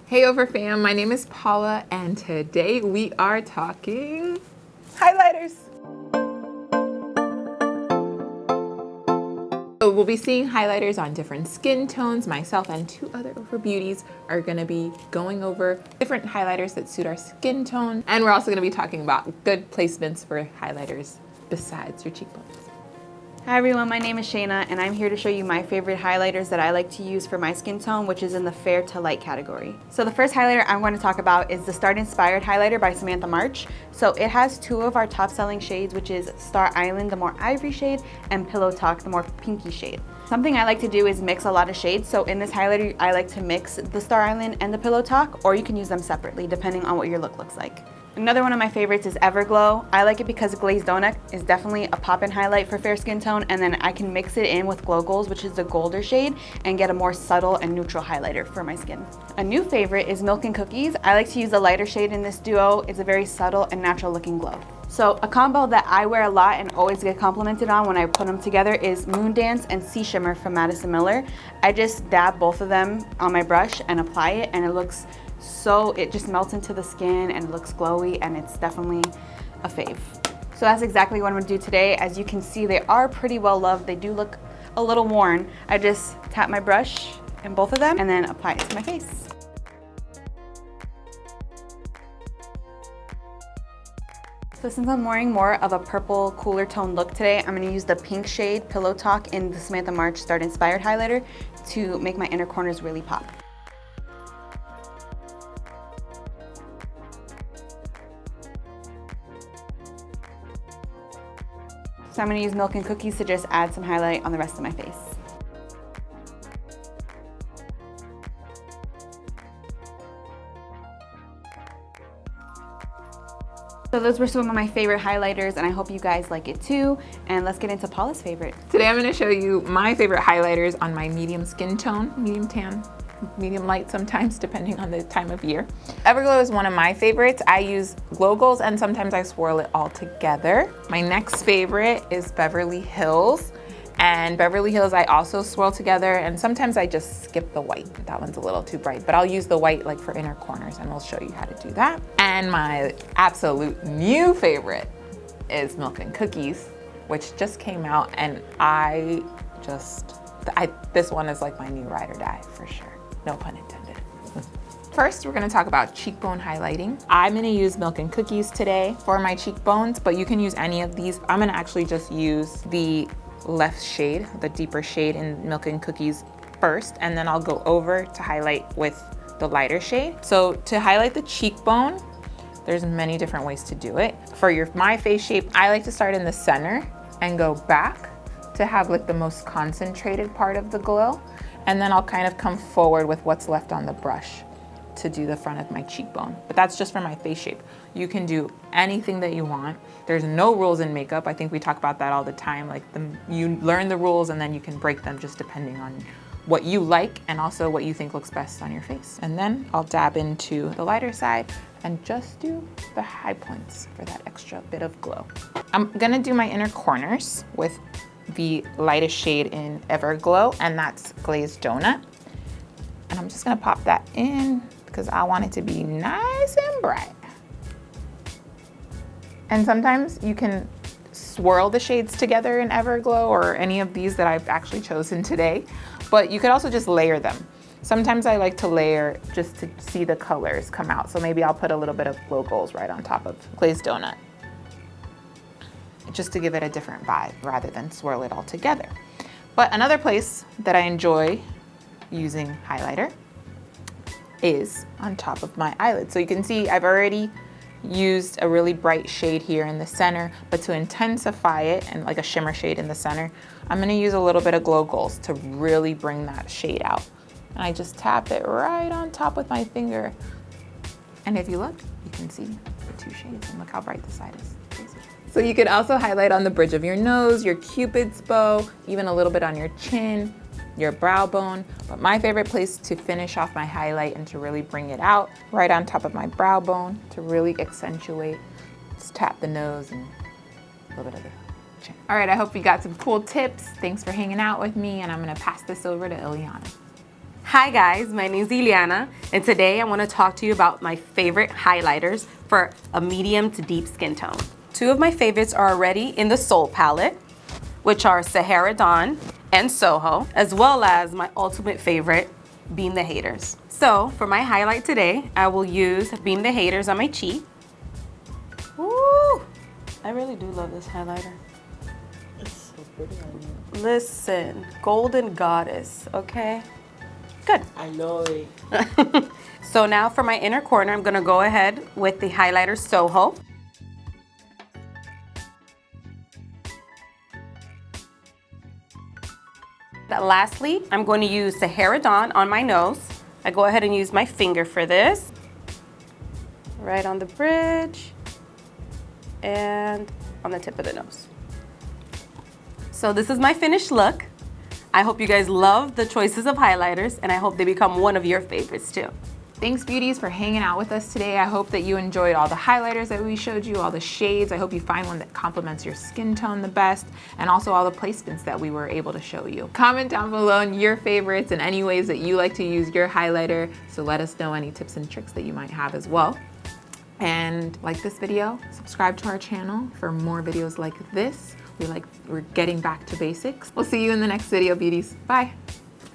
Hey OFRA fam, my name is Paula and today we are talking highlighters. So we'll be seeing highlighters on different skin tones. Myself and two other OFRA beauties are gonna be going over different highlighters that suit our skin tone. And we're also gonna be talking about good placements for highlighters besides your cheekbones. Hi everyone, my name is Shayna and I'm here to show you my favorite highlighters that I like to use for my skin tone, which is in the fair to light category. So the first highlighter I'm going to talk about is the Start Inspired Highlighter by Samantha March. So it has two of our top selling shades, which is Star Island, the more ivory shade, and Pillow Talk, the more pinky shade. Something I like to do is mix a lot of shades. So in this highlighter, I like to mix the Star Island and the Pillow Talk, or you can use them separately depending on what your look looks like. Another one of my favorites is Everglow. I like it because Glazed Donut is definitely a pop-in highlight for fair skin tone, and then I can mix it in with Glow Goals, which is the golder shade, and get a more subtle and neutral highlighter for my skin. A new favorite is Milk and Cookies. I like to use the lighter shade in this duo. It's a very subtle and natural looking glow. So a combo that I wear a lot and always get complimented on when I put them together is Moondance and Sea Shimmer from MADISON Miller. I just dab both of them on my brush and apply it, and it just melts into the skin and it looks glowy, and it's definitely a fave. So that's exactly what I'm gonna do today. As you can see, they are pretty well loved. They do look a little worn. I just tap my brush in both of them and then apply it to my face. So since I'm wearing more of a purple, cooler tone look today, I'm gonna use the pink shade Pillow Talk in the Samantha March Start Inspired Highlighter to make my inner corners really pop. So I'm gonna use Milk and Cookies to just add some highlight on the rest of my face. So those were some of my favorite highlighters, and I hope you guys like it too. And let's get into Paula's favorite. Today I'm gonna show you my favorite highlighters on my medium skin tone, medium tan, medium light sometimes, depending on the time of year. Everglow is one of my favorites. I use Glow Goals and sometimes I swirl it all together. My next favorite is Beverly Hills. And Beverly Hills I also swirl together, and sometimes I just skip the white. That one's a little too bright, but I'll use the white like for inner corners, and we'll show you how to do that. And my absolute new favorite is Milk and Cookies, which just came out, and this one is like my new ride or die for sure. No pun intended. First, we're gonna talk about cheekbone highlighting. I'm gonna use Milk and Cookies today for my cheekbones, but you can use any of these. I'm gonna actually just use the left shade, the deeper shade in Milk and Cookies first, and then I'll go over to highlight with the lighter shade. So to highlight the cheekbone, there's many different ways to do it. For my face shape, I like to start in the center and go back to have like the most concentrated part of the glow. And then I'll kind of come forward with what's left on the brush to do the front of my cheekbone. But that's just for my face shape. You can do anything that you want. There's no rules in makeup. I think we talk about that all the time. Like you learn the rules and then you can break them just depending on what you like and also what you think looks best on your face. And then I'll dab into the lighter side and just do the high points for that extra bit of glow. I'm gonna do my inner corners with the lightest shade in Everglow, and that's Glazed Donut. And I'm just gonna pop that in because I want it to be nice and bright. And sometimes you can swirl the shades together in Everglow or any of these that I've actually chosen today, but you could also just layer them. Sometimes I like to layer just to see the colors come out. So maybe I'll put a little bit of Glow Goals right on top of Glazed Donut, just to give it a different vibe rather than swirl it all together. But another place that I enjoy using highlighter is on top of my eyelid. So you can see I've already used a really bright shade here in the center, but to intensify it and like a shimmer shade in the center, I'm gonna use a little bit of Glow Goals to really bring that shade out. And I just tap it right on top with my finger. And if you look, you can see the two shades, and look how bright the side is. Crazy. So you could also highlight on the bridge of your nose, your Cupid's bow, even a little bit on your chin, your brow bone. But my favorite place to finish off my highlight and to really bring it out, right on top of my brow bone to really accentuate. Just tap the nose and a little bit of the chin. All right, I hope you got some cool tips. Thanks for hanging out with me, and I'm gonna pass this over to Ileana. Hi guys, my name is Ileana, and today I want to talk to you about my favorite highlighters for a medium to deep skin tone. Two of my favorites are already in the Soul palette, which are Sahara Dawn and Soho, as well as my ultimate favorite, Beam the Haters. So for my highlight today, I will use Beam the Haters on my cheek. Woo! I really do love this highlighter. It's so pretty on you. Listen, Golden Goddess, okay? Good. I know it. So now for my inner corner, I'm gonna go ahead with the highlighter Soho. Lastly, I'm going to use Sahara Dawn on my nose. I go ahead and use my finger for this. Right on the bridge and on the tip of the nose. So this is my finished look. I hope you guys love the choices of highlighters, and I hope they become one of your favorites too. Thanks, beauties, for hanging out with us today. I hope that you enjoyed all the highlighters that we showed you, all the shades. I hope you find one that complements your skin tone the best, and also all the placements that we were able to show you. Comment down below your favorites and any ways that you like to use your highlighter, so let us know any tips and tricks that you might have as well. And like this video, subscribe to our channel for more videos like this. We're getting back to basics. We'll see you in the next video, beauties. Bye.